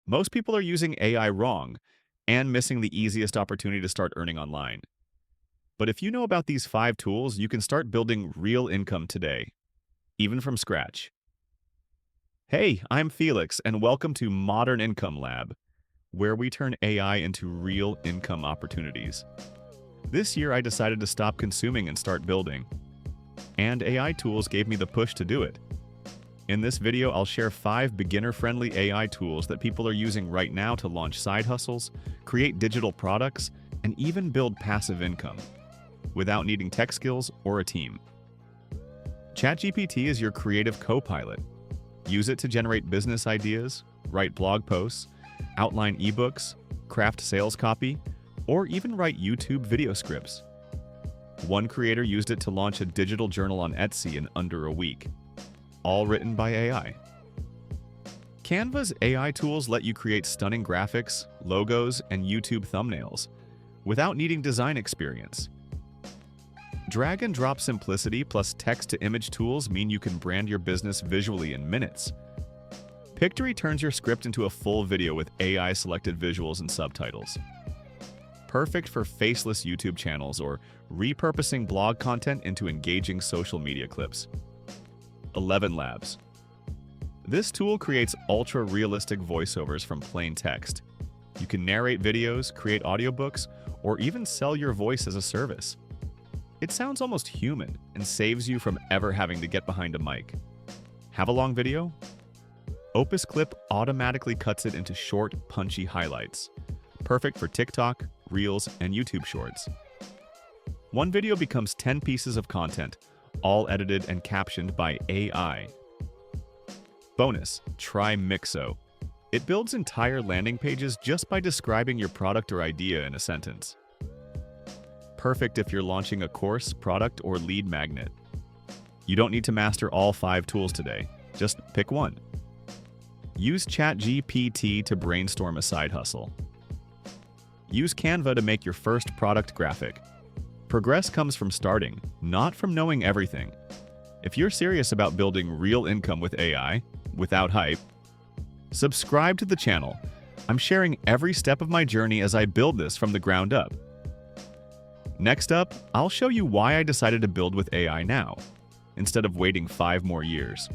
Most people are using AI wrong and missing the easiest opportunity to start earning online. But if you know about these 5 tools, you can start building real income today, even from scratch. Hey, I'm Felix, and welcome to Modern Income Lab, where we turn AI into real income opportunities. This year, I decided to stop consuming and start building, and AI tools gave me the push to do it. In this video, I'll share 5 beginner-friendly AI tools that people are using right now to launch side hustles, create digital products, and even build passive income, without needing tech skills or a team. ChatGPT is your creative co-pilot. Use it to generate business ideas, write blog posts, outline ebooks, craft sales copy, or even write YouTube video scripts. One creator used it to launch a digital journal on Etsy in under a week, all written by AI. Canva's AI tools let you create stunning graphics, logos, and YouTube thumbnails without needing design experience. Drag and drop simplicity plus text-to-image tools mean you can brand your business visually in minutes. Pictory turns your script into a full video with AI-selected visuals and subtitles. Perfect for faceless YouTube channels or repurposing blog content into engaging social media clips. ElevenLabs. This tool creates ultra-realistic voiceovers from plain text. You can narrate videos, create audiobooks, or even sell your voice as a service. It sounds almost human and saves you from ever having to get behind a mic. Have a long video? Opus Clip automatically cuts it into short, punchy highlights. Perfect for TikTok, Reels, and YouTube Shorts. One video becomes 10 pieces of content, all edited and captioned by AI. Bonus, try Mixo. It builds entire landing pages just by describing your product or idea in a sentence. Perfect if you're launching a course, product, or lead magnet. You don't need to master all 5 tools today. Just pick one. Use ChatGPT to brainstorm a side hustle. Use Canva to make your first product graphic. Progress comes from starting, not from knowing everything. If you're serious about building real income with AI, without hype, subscribe to the channel. I'm sharing every step of my journey as I build this from the ground up. Next up, I'll show you why I decided to build with AI now, instead of waiting 5 more years.